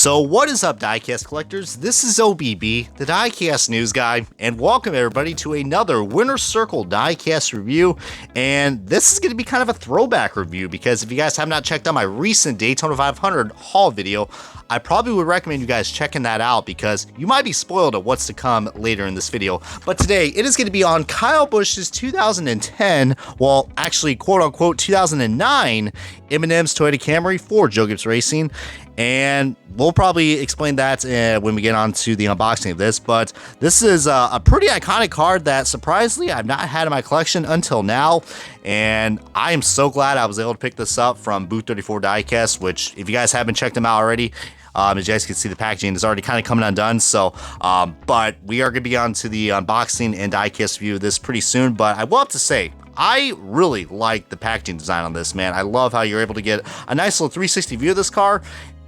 So what is up, Diecast collectors? This is OBB, the Diecast news guy, and welcome everybody to another Winter Circle Diecast review. And this is going to be kind of a throwback review because if you guys have not checked out my recent Daytona 500 haul video, I probably would recommend you guys checking that out because you might be spoiled at what's to come later in this video. But today, it is going to be on Kyle Busch's 2010, well, actually, quote-unquote, 2009 M&ms Toyota Camry for Joe Gibbs Racing. And we'll probably explain that when we get on to the unboxing of this. But this is a pretty iconic card that, surprisingly, I've not had in my collection until now. And I am so glad I was able to pick this up from Booth 34 Diecast, which, if you guys haven't checked them out already, as you guys can see, the packaging is already kind of coming undone. So, but we are going to be on to the unboxing and diecast review of this pretty soon. But I will have to say, I really like the packaging design on this, man. I love how you're able to get a nice little 360 view of this car.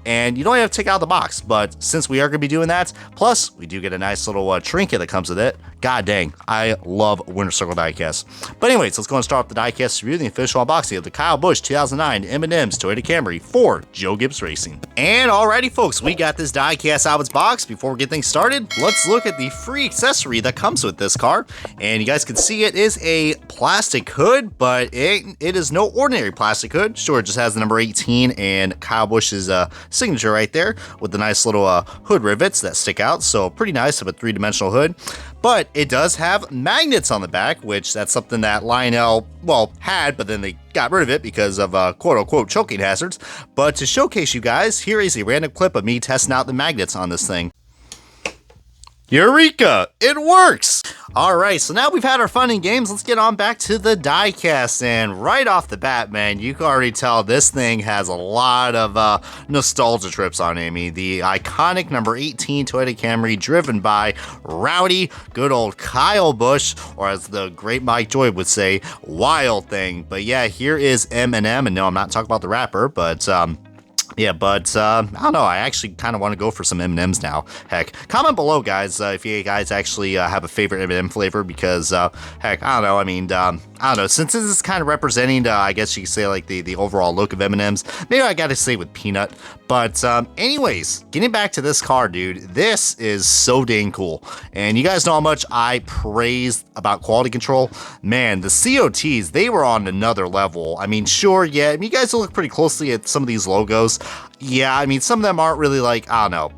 And you don't have to take out the box, but since we are going to be doing that, plus we do get a nice little trinket that comes with it. God dang, I love Winter Circle Diecast. But anyways, let's go and start off the Diecast review, the official unboxing of the Kyle Busch 2009 M&ms Toyota Camry for Joe Gibbs Racing. And alrighty folks, we got this Diecast out of its box. Before we get things started, let's look at the free accessory that comes with this car. And you guys can see it is a plastic hood, but it is no ordinary plastic hood. Sure, it just has the number 18 and Kyle Busch's signature right there with the nice little hood rivets that stick out. So pretty nice of a three-dimensional hood. But it does have magnets on the back, which that's something that Lionel, well, had, but then they got rid of it because of quote-unquote choking hazards. But to showcase you guys, here is a random clip of me testing out the magnets on this thing. Eureka! It works! Alright, so now we've had our fun and games, let's get on back to the diecast. And right off the bat, man, you can already tell this thing has a lot of nostalgia trips on it. I mean, the iconic number 18 Toyota Camry driven by rowdy, good old Kyle Busch, or as the great Mike Joy would say, Wild Thing. But yeah, here is M&M, and no, I'm not talking about the rapper, but yeah, but I don't know. I actually kind of want to go for some M&ms now. Heck, comment below, guys, if you guys actually have a favorite M&M flavor because, heck, I don't know. I mean, I don't know. Since this is kind of representing, I guess you could say, like, the overall look of M&ms, maybe I got to say with peanut. But anyways, getting back to this car, dude, this is so dang cool. And you guys know how much I praise about quality control. Man, the COTs, they were on another level. I mean, sure, yeah, I mean, you guys look pretty closely at some of these logos. Yeah, I mean, some of them aren't really, like, I don't know,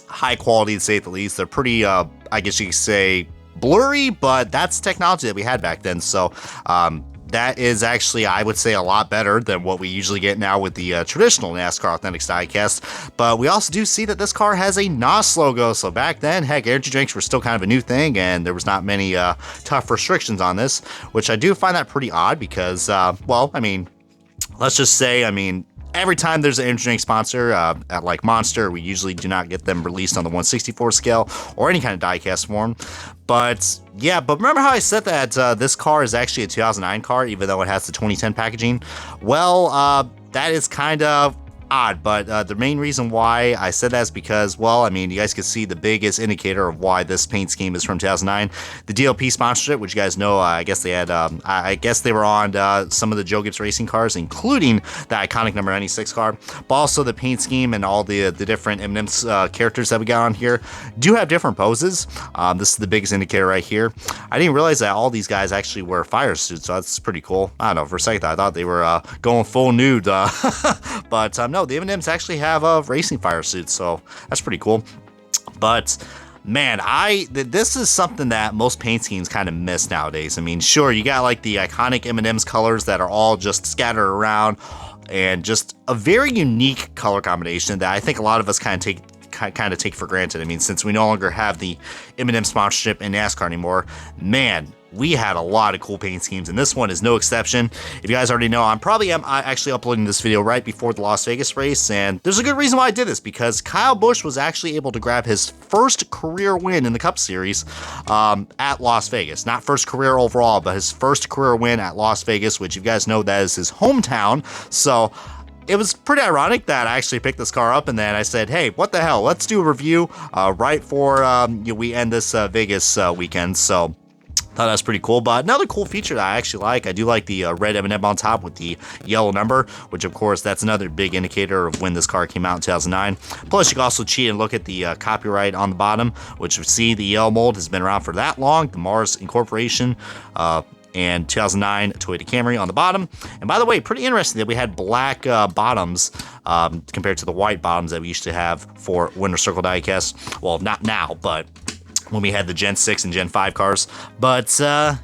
high quality to say the least. They're pretty, I guess you could say, blurry, but that's technology that we had back then. So, that is actually, I would say, a lot better than what we usually get now with the traditional NASCAR Authentics diecast. But we also do see that this car has a NOS logo. So back then, heck, energy drinks were still kind of a new thing, and there was not many tough restrictions on this, which I do find that pretty odd because, well, I mean, let's just say, I mean, every time there's an energy drink sponsor, at like Monster, we usually do not get them released on the 1/64 scale or any kind of diecast form. But yeah, but remember how I said that this car is actually a 2009 car, even though it has the 2010 packaging? Well, that is kind of odd, but the main reason why I said that is because, well, I mean, you guys can see the biggest indicator of why this paint scheme is from 2009. The DLP sponsorship, which you guys know, I guess they had, I guess they were on some of the Joe Gibbs Racing cars, including the iconic number 96 car, but also the paint scheme and all the different M&ms characters that we got on here do have different poses. This is the biggest indicator right here. I didn't realize that all these guys actually wear fire suits, so that's pretty cool. I don't know, for a second I thought they were going full nude, but no, the M&ms actually have racing fire suits, so that's pretty cool. But man, this is something that most paint schemes kind of miss nowadays. I mean, sure, you got like the iconic M&ms colors that are all just scattered around, and just a very unique color combination that I think a lot of us kind of take for granted. I mean, since we no longer have the M&M sponsorship in NASCAR anymore, man, we had a lot of cool paint schemes, and this one is no exception. If you guys already know, I'm actually uploading this video right before the Las Vegas race, and there's a good reason why I did this, because Kyle Busch was actually able to grab his first career win in the Cup Series at Las Vegas. Not first career overall, but his first career win at Las Vegas, which you guys know that is his hometown. So it was pretty ironic that I actually picked this car up, and then I said, hey, what the hell, let's do a review right before we end this Vegas weekend. So Thought that was pretty cool. But another cool feature that I actually like, I do like the red M&M on top with the yellow number, which of course that's another big indicator of when this car came out in 2009. Plus you can also cheat and look at the copyright on the bottom, which you see the yellow mold has been around for that long. The Mars Incorporation and 2009 Toyota Camry on the bottom. And by the way, pretty interesting that we had black bottoms compared to the white bottoms that we used to have for Winter Circle Diecast. Well, not now, but when we had the Gen 6 and Gen 5 cars. But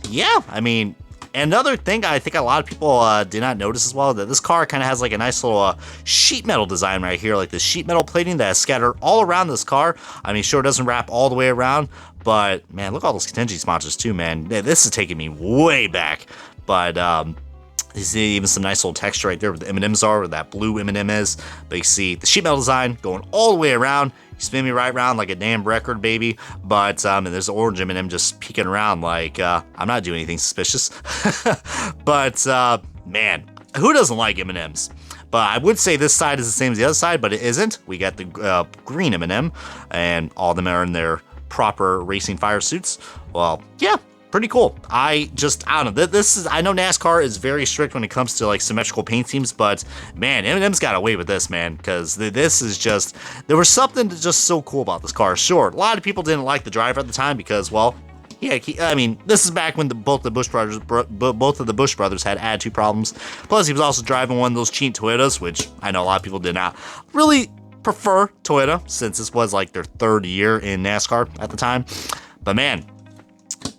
yeah, I mean, another thing I think a lot of people did not notice as well, that this car kind of has like a nice little sheet metal design right here, like the sheet metal plating that is scattered all around this car. I mean, sure, it doesn't wrap all the way around, but man, look at all those contingency sponsors too, man. This is taking me way back. But you see even some nice little texture right there where the M&Ms are, where that blue M&M is. But you see the sheet metal design going all the way around. You spin me right around like a damn record, baby. But and there's the orange M&M just peeking around like I'm not doing anything suspicious. But man, who doesn't like M&Ms? But I would say this side is the same as the other side, but it isn't. We got the green M&M, and all of them are in their proper racing fire suits. Well, yeah. Pretty cool. I don't know. This is, I know NASCAR is very strict when it comes to like symmetrical paint schemes, but man, M&M's got away with this, man, because this is just, there was something just so cool about this car. Sure, a lot of people didn't like the driver at the time because, well, yeah, I mean, this is back when both of the Busch brothers had attitude problems. Plus, he was also driving one of those cheap Toyotas, which I know a lot of people did not really prefer Toyota, since this was like their third year in NASCAR at the time. But man,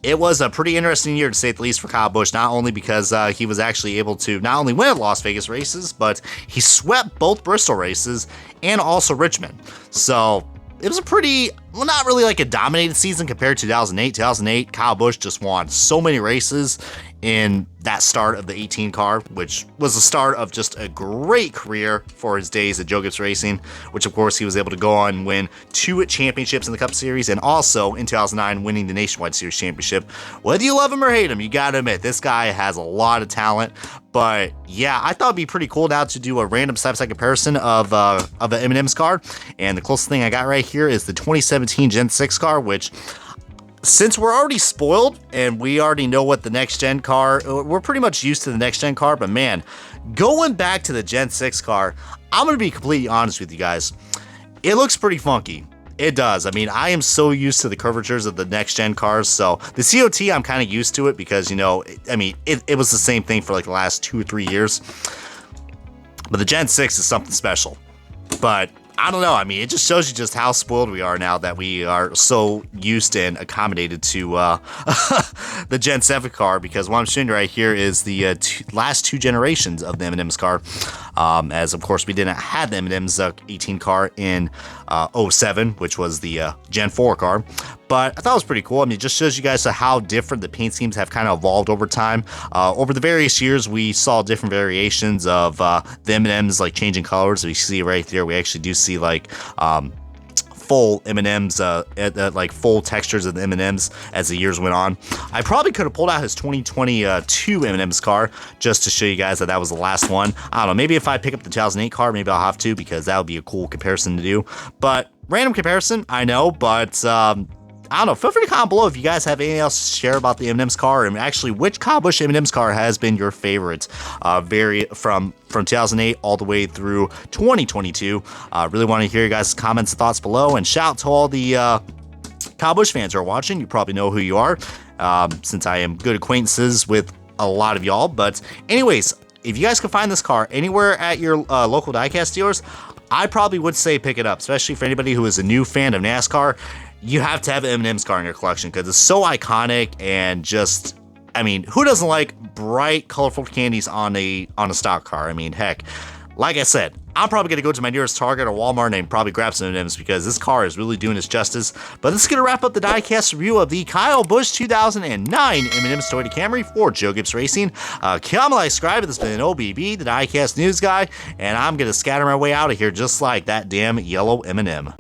it was a pretty interesting year, to say the least, for Kyle Busch, not only because he was actually able to not only win at Las Vegas races, but he swept both Bristol races and also Richmond. So it was a pretty, well, not really like a dominated season compared to 2008. 2008, Kyle Busch just won so many races in that start of the 18 car, which was the start of just a great career for his days at Gibbs Racing, which of course he was able to go on and win 2 championships in the Cup Series, and also in 2009 winning the Nationwide Series Championship. Whether you love him or hate him, you gotta admit, this guy has a lot of talent. But yeah, I thought it'd be pretty cool now to do a random side-by-side comparison of an M&M's car, and the closest thing I got right here is the 2017 Gen 6 car, which, since we're already spoiled and we already know what the next gen car, we're pretty much used to the next gen car, but man, going back to the Gen 6 car, I'm going to be completely honest with you guys. It looks pretty funky. It does. I mean, I am so used to the curvatures of the next gen cars, so the COT, I'm kind of used to it because, you know, I mean, it was the same thing for like the last 2 or 3 years. But the Gen 6 is something special. But I don't know. I mean, it just shows you just how spoiled we are now that we are so used and accommodated to the Gen 7 car, because what I'm showing you right here is the last 2 generations of the M&M's car. As, of course, we didn't have the M&M's 18 car in 07, which was the Gen 4 car. But I thought it was pretty cool. I mean, it just shows you guys how different the paint schemes have kind of evolved over time. Over the various years, we saw different variations of the M&Ms, like changing colors. We see right there, we actually do see like full M&Ms, like full textures of the M&Ms as the years went on. I probably could have pulled out his 2022 M&Ms car just to show you guys that was the last one. I don't know, maybe if I pick up the 2008 car, maybe I'll have to, because that would be a cool comparison to do. But random comparison, I know, but I don't know, feel free to comment below if you guys have anything else to share about the M&M's car, and actually which Kyle Busch M&M's car has been your favorite from 2008 all the way through 2022. Really want to hear you guys' comments and thoughts below, and shout out to all the Kyle Busch fans who are watching. You probably know who you are, since I am good acquaintances with a lot of y'all. But anyways, if you guys can find this car anywhere at your local diecast dealers, I probably would say pick it up, especially for anybody who is a new fan of NASCAR. You have to have an M&M's car in your collection because it's so iconic, and just, I mean, who doesn't like bright, colorful candies on a stock car? I mean, heck, like I said, I'm probably going to go to my nearest Target or Walmart and probably grab some M&M's because this car is really doing its justice. But this is going to wrap up the diecast review of the Kyle Busch 2009 M&M's Toyota Camry for Joe Gibbs Racing. Comment, like, subscribe. This has been OBB, the diecast news guy, and I'm going to scatter my way out of here just like that damn yellow M&M.